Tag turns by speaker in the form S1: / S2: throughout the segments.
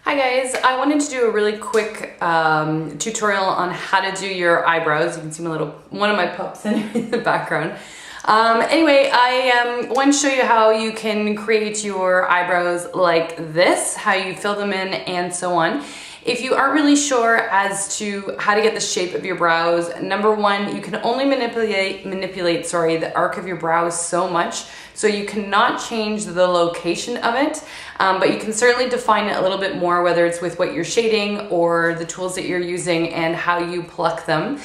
S1: Hi guys, I wanted to do a really quick tutorial on how to do your eyebrows. You can see one of my pups in the background. Anyway, I want to show you how you can create your eyebrows like this, how you fill them in and so on. If you aren't really sure as to how to get the shape of your brows, number one, you can only manipulate the arc of your brows so much, so you cannot change the location of it, but you can certainly define it a little bit more, whether it's with what you're shading or the tools that you're using and how you pluck them.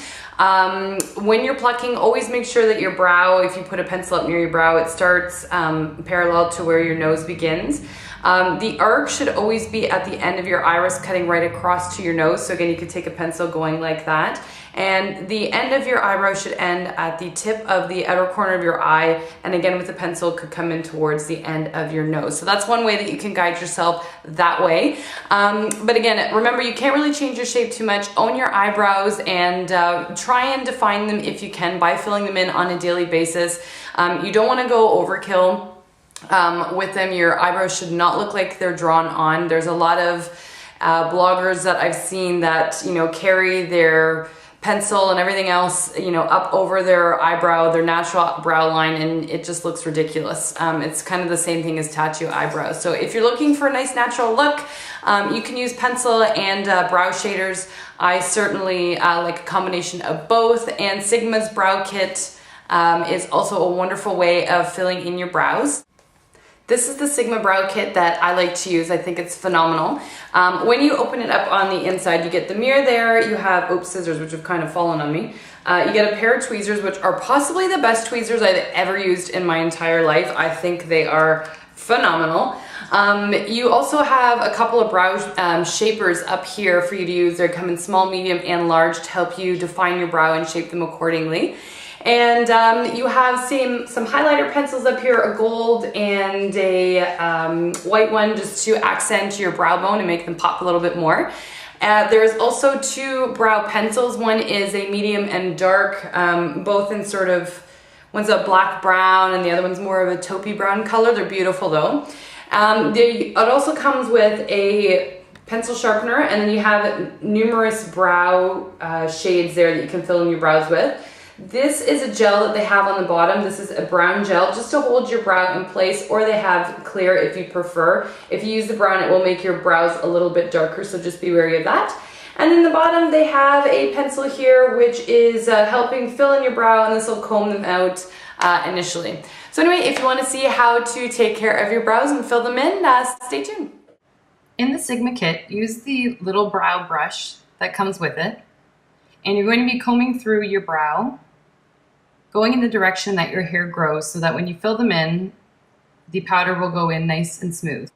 S1: When you're plucking, always make sure that your brow, if you put a pencil up near your brow, it starts parallel to where your nose begins. The arc should always be at the end of your iris, cutting right across to your nose. So again, you could take a pencil going like that. And the end of your eyebrow should end at the tip of the outer corner of your eye. And again, with the pencil, could come in towards the end of your nose. So that's one way that you can guide yourself that way. But again, remember, you can't really change your shape too much. Own your eyebrows and try and define them if you can by filling them in on a daily basis. You don't want to go overkill with them. Your eyebrows should not look like they're drawn on. There's a lot of bloggers that I've seen that, carry their pencil and everything else, up over their eyebrow, their natural brow line, and it just looks ridiculous. It's kind of the same thing as tattoo eyebrows. So if you're looking for a nice natural look, you can use pencil and brow shaders. I certainly like a combination of both, and Sigma's brow kit is also a wonderful way of filling in your brows. This is the Sigma brow kit that I like to use. I think it's phenomenal. When you open it up on the inside, you get the mirror there. You have, scissors, which have kind of fallen on me. You get a pair of tweezers, which are possibly the best tweezers I've ever used in my entire life. I think they are phenomenal. You also have a couple of brow shapers up here for you to use. They come in small, medium, and large to help you define your brow and shape them accordingly. And you have some highlighter pencils up here, a gold and a white one, just to accent your brow bone and make them pop a little bit more. There's also two brow pencils. One is a medium and dark, both in sort of, one's a black brown and the other one's more of a taupey brown color. They're beautiful though. It also comes with a pencil sharpener, and then you have numerous brow shades there that you can fill in your brows with. This is a gel that they have on the bottom. This is a brown gel just to hold your brow in place, or they have clear if you prefer. If you use the brown, it will make your brows a little bit darker, so just be wary of that. And in the bottom, they have a pencil here, which is helping fill in your brow, and this will comb them out initially. So anyway, if you want to see how to take care of your brows and fill them in, stay tuned. In the Sigma kit, use the little brow brush that comes with it, and you're going to be combing through your brow, going in the direction that your hair grows, so that when you fill them in, the powder will go in nice and smooth.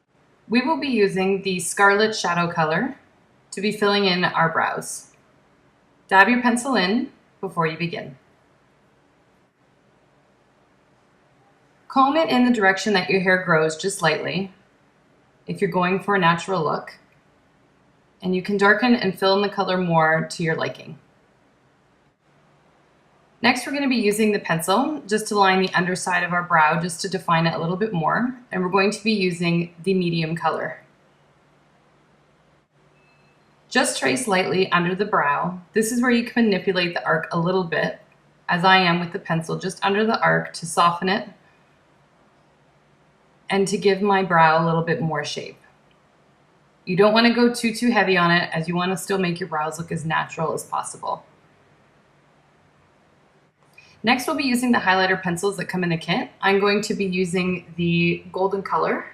S1: We will be using the Scarlet Shadow color to be filling in our brows. Dab your pencil in before you begin. Comb it in the direction that your hair grows, just lightly, if you're going for a natural look, and you can darken and fill in the color more to your liking. Next, we're going to be using the pencil just to line the underside of our brow, just to define it a little bit more. And we're going to be using the medium color. Just trace lightly under the brow. This is where you can manipulate the arc a little bit, as I am with the pencil, just under the arc to soften it and to give my brow a little bit more shape. You don't want to go too heavy on it, as you want to still make your brows look as natural as possible. Next, we'll be using the highlighter pencils that come in the kit. I'm going to be using the golden color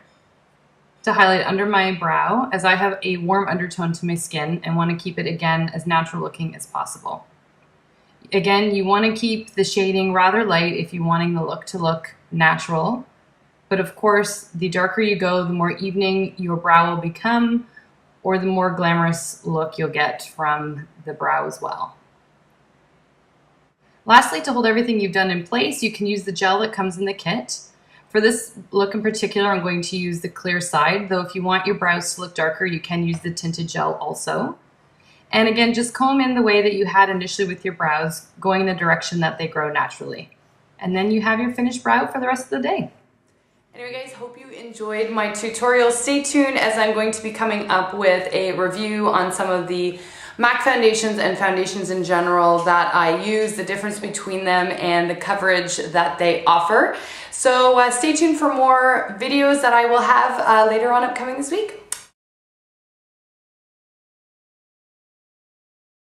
S1: to highlight under my brow, as I have a warm undertone to my skin and want to keep it, again, as natural looking as possible. Again, you want to keep the shading rather light if you're wanting the look to look natural. But of course, the darker you go, the more evening your brow will become, or the more glamorous look you'll get from the brow as well. Lastly, to hold everything you've done in place, you can use the gel that comes in the kit. For this look in particular, I'm going to use the clear side, though if you want your brows to look darker, you can use the tinted gel also. And again, just comb in the way that you had initially with your brows, going in the direction that they grow naturally. And then you have your finished brow for the rest of the day. Anyway guys, hope you enjoyed my tutorial. Stay tuned as I'm going to be coming up with a review on some of the MAC foundations and foundations in general that I use, the difference between them and the coverage that they offer. So stay tuned for more videos that I will have later on upcoming this week.